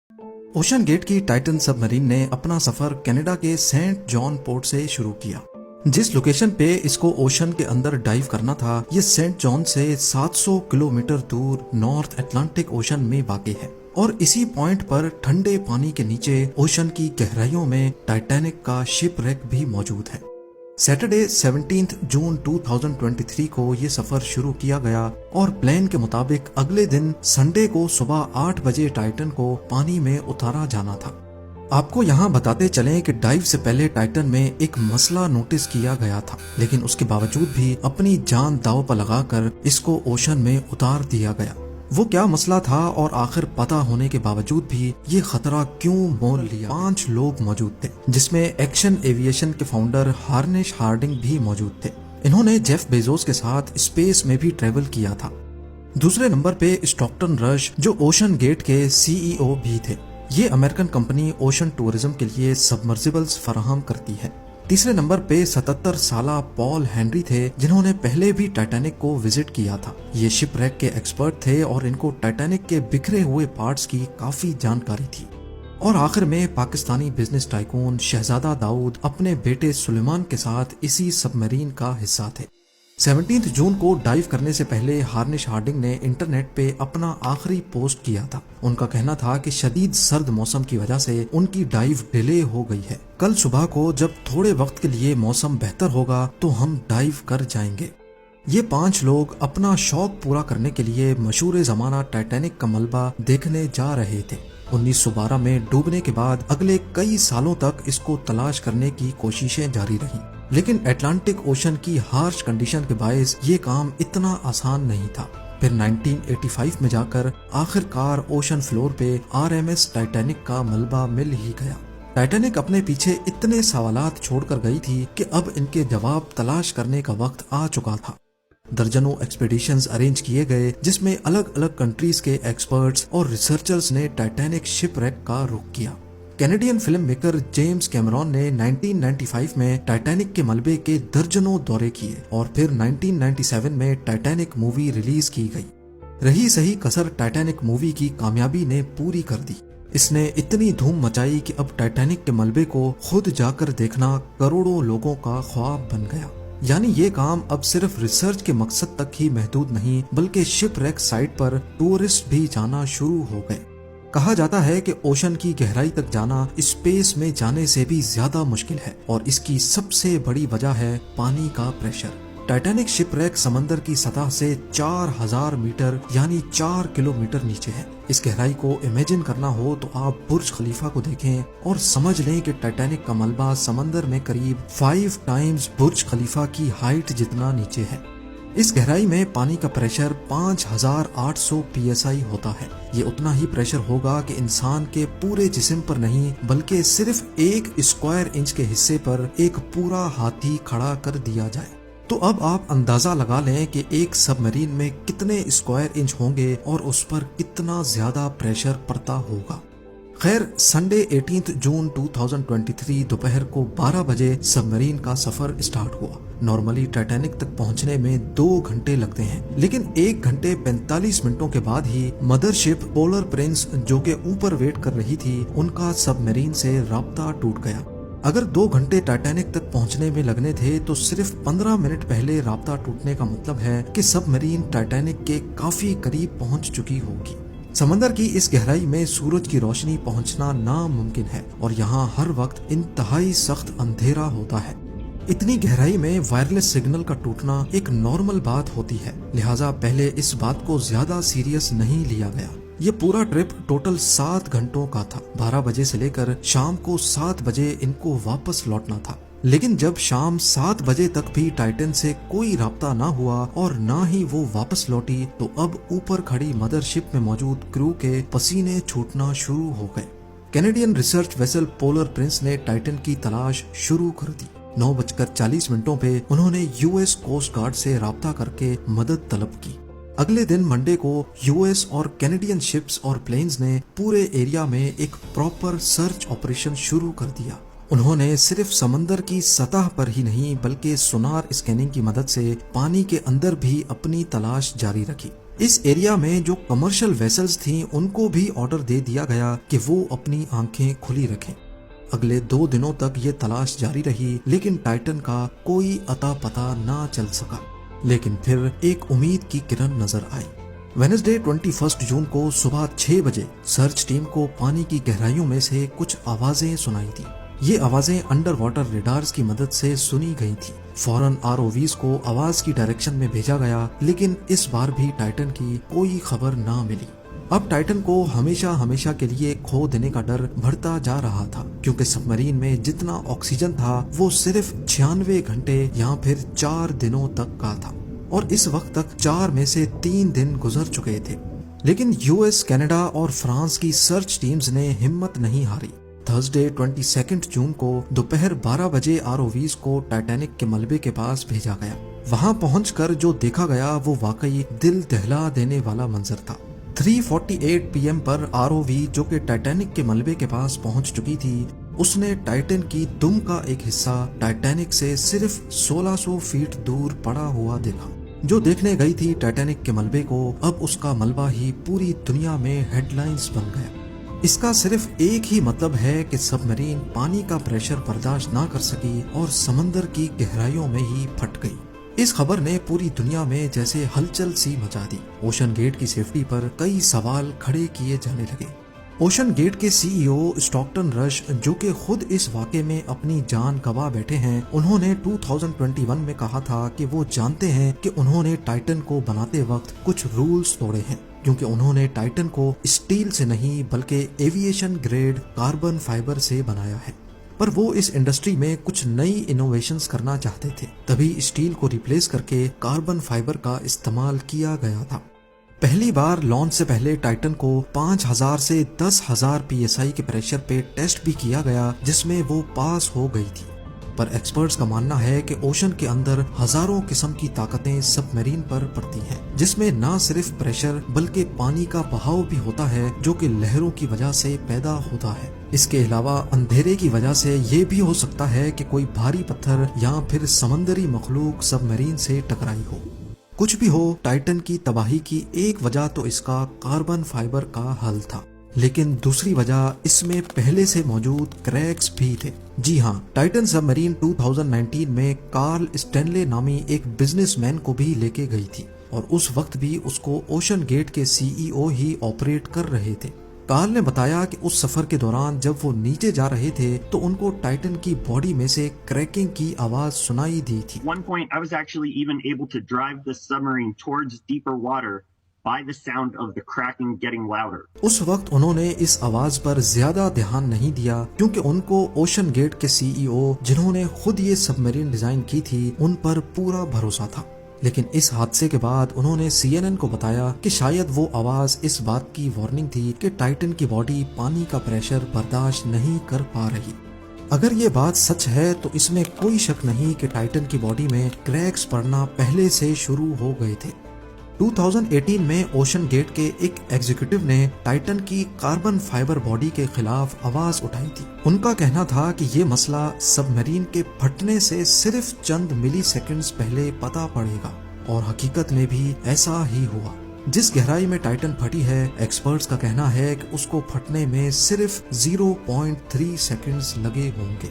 Ocean gate की Titan submarine ने अपना सफर कनाडा के सेंट जॉन पोर्ट से शुरू किया। जिस लोकेशन पे इसको ओशन के अंदर डाइव करना था, ये सेंट जॉन से 700 किलोमीटर दूर नॉर्थ अटलांटिक ओशन में वाक़ है और इसी पॉइंट पर ठंडे पानी के नीचे ओशन की गहराइयों में टाइटैनिक का शिप रेक भी मौजूद है। सैटरडे 17 जून 2023 को ये सफर शुरू किया गया और प्लान के मुताबिक अगले दिन संडे को सुबह 8 बजे टाइटन को पानी में उतारा जाना था। आपको यहाँ बताते चलें कि डाइव से पहले टाइटन में एक मसला नोटिस किया गया था, लेकिन उसके बावजूद भी अपनी जान दांव पर लगाकर इसको ओशन में उतार दिया गया। वो क्या मसला था और आखिर पता होने के बावजूद भी ये खतरा क्यों मोल लिया? 5 लोग मौजूद थे, जिसमें एक्शन एविएशन के फाउंडर हार्निश हार्डिंग भी मौजूद थे। इन्होंने जेफ बेजोस के साथ स्पेस में भी ट्रेवल किया था। दूसरे नंबर पे स्टॉकटन रश, जो ओशन गेट के सीईओ भी थे। ये अमेरिकन कंपनी ओशन टूरिज्म के लिए सबमर्सिबल्स फराहम करती है। तीसरे नंबर पे 77 साला पॉल हेनरी थे, जिन्होंने पहले भी टाइटैनिक को विजिट किया था। ये शिप रेक के एक्सपर्ट थे और इनको टाइटैनिक के बिखरे हुए पार्ट्स की काफी जानकारी थी। और आखिर में पाकिस्तानी बिजनेस टाइकून शहजादा दाऊद अपने बेटे सुलेमान के साथ इसी सबमरीन का हिस्सा थे। 17 जून को डाइव करने से पहले हार्निश हार्डिंग ने इंटरनेट पे अपना आखिरी पोस्ट किया था। उनका कहना था कि शदीद सर्द मौसम की वजह से उनकी डाइव डिले हो गई है। कल सुबह को जब थोड़े वक्त के लिए मौसम बेहतर होगा तो हम डाइव कर जाएंगे। ये 5 लोग अपना शौक पूरा करने के लिए मशहूर जमाना टाइटैनिक का मलबा देखने जा रहे थे। 1912 में डूबने के बाद अगले कई सालों तक इसको तलाश करने की कोशिशें जारी रहीं, लेकिन अटलांटिक ओशन की हार्श कंडीशन के बायस ये काम इतना आसान नहीं था। फिर 1985 में जाकर आखिरकार ओशन फ्लोर पे आरएमएस टाइटैनिक का मलबा मिल ही गया। टाइटैनिक अपने पीछे इतने सवालात छोड़कर गई थी कि अब इनके जवाब तलाश करने का वक्त आ चुका था। दर्जनों एक्सपीडिशंस अरेंज किए गए, जिसमें अलग अलग कंट्रीज के एक्सपर्ट्स और रिसर्चर्स ने टाइटैनिक शिप रेक का रुख किया। Canadian film maker James Cameron ने 1995 में टाइटैनिक के मलबे के दर्जनों दौरे किए और फिर 1997 में टाइटैनिक मूवी रिलीज की गई। रही सही कसर टाइटैनिक मूवी की कामयाबी ने पूरी कर दी। इसने इतनी धूम मचाई कि अब टाइटैनिक के मलबे को खुद जाकर देखना करोड़ों लोगों का ख्वाब बन गया। यानी ये काम अब सिर्फ रिसर्च के मकसद तक ही महदूद नहीं, बल्कि शिप रेक साइट पर टूरिस्ट भी जाना शुरू हो गए। कहा जाता है कि ओशन की गहराई तक जाना स्पेस में जाने से भी ज्यादा मुश्किल है और इसकी सबसे बड़ी वजह है पानी का प्रेशर। टाइटैनिक शिप रेक समंदर की सतह से 4000 मीटर यानी 4 किलोमीटर नीचे है। इस गहराई को इमेजिन करना हो तो आप बुर्ज खलीफा को देखें और समझ लें कि टाइटैनिक का मलबा समंदर में करीब 5 टाइम्स बुर्ज खलीफा की हाइट जितना नीचे है। इस गहराई में पानी का प्रेशर 5800 psi होता है। ये उतना ही प्रेशर होगा कि इंसान के पूरे जिस्म पर नहीं, बल्कि सिर्फ 1 स्क्वायर इंच के हिस्से पर एक पूरा हाथी खड़ा कर दिया जाए। तो अब आप अंदाजा लगा लें कि एक सबमरीन में कितने स्क्वायर इंच होंगे और उस पर कितना ज्यादा प्रेशर पड़ता होगा। खैर, संडे 18 जून 2023 दोपहर को 12 बजे सबमरीन का सफर स्टार्ट हुआ। नॉर्मली टाइटैनिक तक पहुंचने में 2 घंटे लगते हैं, लेकिन 1 घंटे 45 मिनटों के बाद ही मदरशिप पोलर प्रिंस, जो के ऊपर वेट कर रही थी, उनका सबमरीन से राब्ता टूट गया। अगर 2 घंटे टाइटैनिक तक पहुंचने में लगने थे तो सिर्फ 15 मिनट पहले राब्ता टूटने का मतलब है कि सबमरीन टाइटैनिक के काफी करीब पहुंच चुकी होगी। समंदर की इस गहराई में सूरज की रोशनी पहुंचना नामुमकिन है और यहाँ हर वक्त इंतहाई सख्त अंधेरा होता है। इतनी गहराई में वायरलेस सिग्नल का टूटना एक नॉर्मल बात होती है, लिहाजा पहले इस बात को ज्यादा सीरियस नहीं लिया गया। ये पूरा ट्रिप टोटल 7 घंटों का था। 12 बजे से लेकर शाम को 7 बजे इनको वापस लौटना था, लेकिन जब शाम 7 बजे तक भी टाइटन से कोई राब्ता ना हुआ और ना ही वो वापस लौटी, तो अब ऊपर खड़ी मदरशिप में मौजूद क्रू के पसीने छूटना शुरू हो गए। Canadian research vessel polar Prince ने टाइटन की तलाश शुरू कर दी। 9:40 पे उन्होंने यूएस कोस्ट गार्ड से राब्ता करके मदद तलब की। अगले दिन मंडे को यूएस और कैनेडियन शिप्स और प्लेन्स ने पूरे एरिया में एक प्रॉपर सर्च ऑपरेशन शुरू कर दिया। उन्होंने सिर्फ समंदर की सतह पर ही नहीं, बल्कि सोनार स्कैनिंग की मदद से पानी के अंदर भी अपनी तलाश जारी रखी। اس ایریا میں جو کمرشل ویسلز تھیں ان کو بھی آرڈر دے دیا گیا کہ وہ اپنی آنکھیں کھلی رکھیں۔ اگلے 2 دنوں تک یہ تلاش جاری رہی لیکن ٹائٹن کا کوئی اتا پتہ نہ چل سکا، لیکن پھر ایک امید کی کرن نظر آئی۔ وینسڈے 21 جون کو صبح 6 بجے سرچ ٹیم کو پانی کی گہرائیوں میں سے کچھ آوازیں سنائی دی۔ یہ آوازیں انڈر واٹر ریڈارز کی مدد سے سنی گئی تھی۔ فوراً ROVs کو آواز کی ڈائریکشن میں بھیجا گیا لیکن اس بار بھی ٹائٹن کی کوئی خبر نہ ملی۔ اب ٹائٹن کو ہمیشہ کے لیے کھو دینے کا ڈر بڑھتا جا رہا تھا، کیونکہ سب مرین میں جتنا آکسیجن تھا وہ صرف 96 گھنٹے یا پھر 4 دنوں تک کا تھا، اور اس وقت تک 4 میں سے 3 دن گزر چکے تھے۔ لیکن US، کینیڈا اور فرانس کی سرچ ٹیمز نے ہمت نہیں ہاری۔ تھرسڈے 22 جون کو دوپہر 12 بجے ROVs کو ٹائٹینک کے ملبے کے پاس بھیجا گیا۔ وہاں پہنچ کر جو دیکھا گیا وہ واقعی دل دہلا دینے والا منظر تھا۔ 3:48 PM پر ROV جو کہ ٹائٹینک کے ملبے کے پاس پہنچ چکی تھی، اس نے ٹائٹن کی دم کا ایک حصہ ٹائٹینک سے صرف 1600 فیٹ دور پڑا ہوا دیکھا۔ جو دیکھنے گئی تھی ٹائٹینک کے ملبے کو، اب اس کا ملبہ ہی پوری دنیا میں ہیڈ لائنز بن گیا۔ اس کا صرف ایک ہی مطلب ہے کہ سب مرین پانی کا پریشر برداشت نہ کر سکی اور سمندر کی گہرائیوں میں ہی پھٹ گئی۔ اس خبر نے پوری دنیا میں جیسے ہلچل سی مچا دی۔ اوشن گیٹ کی سیفٹی پر کئی سوال کھڑے کیے جانے لگے۔ اوشن گیٹ کے CEO اسٹاکٹن رش، جو کہ خود اس واقعے میں اپنی جان گنوا بیٹھے ہیں، انہوں نے 2021 میں کہا تھا کہ وہ جانتے ہیں کہ انہوں نے ٹائٹن کو بناتے وقت کچھ رولز توڑے ہیں، کیونکہ انہوں نے ٹائٹن کو اسٹیل سے نہیں بلکہ ایویشن گریڈ کاربن فائبر سے بنایا ہے۔ پر وہ اس انڈسٹری میں کچھ نئی انوویشنز کرنا چاہتے تھے، تبھی اسٹیل کو ریپلیس کر کے کاربن فائبر کا استعمال کیا گیا تھا۔ پہلی بار لانچ سے پہلے ٹائٹن کو 5000 سے 10,000 PSI کے پریشر پہ ٹیسٹ بھی کیا گیا، جس میں وہ پاس ہو گئی تھی۔ پر ایکسپرٹس کا ماننا ہے کہ اوشن کے اندر ہزاروں قسم کی طاقتیں سب میرین پر پڑتی ہیں، جس میں نہ صرف پریشر بلکہ پانی کا بہاؤ بھی ہوتا ہے جو کہ لہروں کی وجہ سے پیدا ہوتا ہے۔ اس کے علاوہ اندھیرے کی وجہ سے یہ بھی ہو سکتا ہے کہ کوئی بھاری پتھر یا پھر سمندری مخلوق سب میرین سے ٹکرائی ہو۔ کچھ بھی ہو، ٹائٹن کی تباہی کی ایک وجہ تو اس کا کاربن فائبر کا حل تھا، لیکن دوسری وجہ اس میں پہلے سے موجود کریکس بھی تھے۔ جی ہاں، ٹائٹن سب مرین 2019 میں کارل اسٹینلے نامی ایک بزنس مین کو بھی لے کے گئی تھی، اور اس وقت بھی اس کو اوشن گیٹ کے CEO ہی آپریٹ کر رہے تھے۔ کارل نے بتایا کہ اس سفر کے دوران جب وہ نیچے جا رہے تھے تو ان کو ٹائٹن کی باڈی میں سے کریکنگ کی آواز سنائی دی تھی۔ At one point, I was actually even able to drive the submarine towards deeper water by the sound of the cracking getting louder. اس وقت انہوں نے اس آواز پر زیادہ دھیان نہیں دیا، کیونکہ ان کو اوشن گیٹ کے CEO جنہوں نے خود یہ سب میرین ڈیزائن کی تھی ان پر پورا بھروسہ تھا۔ لیکن اس حادثے کے بعد انہوں نے CNN کو بتایا کہ شاید وہ آواز اس بات کی وارننگ تھی کہ ٹائٹن کی باڈی پانی کا پریشر برداشت نہیں کر پا رہی۔ اگر یہ بات سچ ہے تو اس میں کوئی شک نہیں کہ ٹائٹن کی باڈی میں کریکس پڑنا پہلے سے شروع ہو گئے تھے۔ 2018 میں اوشن گیٹ کے ایک ایگزیکٹو نے ٹائٹن کی کاربن فائبر باڈی کے خلاف آواز اٹھائی تھی۔ ان کا کہنا تھا کہ یہ مسئلہ سب میرین کے پھٹنے سے صرف چند ملی سیکنڈز پہلے پتہ پڑے گا، اور حقیقت میں بھی ایسا ہی ہوا۔ جس گہرائی میں ٹائٹن پھٹی ہے، ایکسپرٹس کا کہنا ہے کہ اس کو پھٹنے میں صرف 0.3 سیکنڈز لگے ہوں گے۔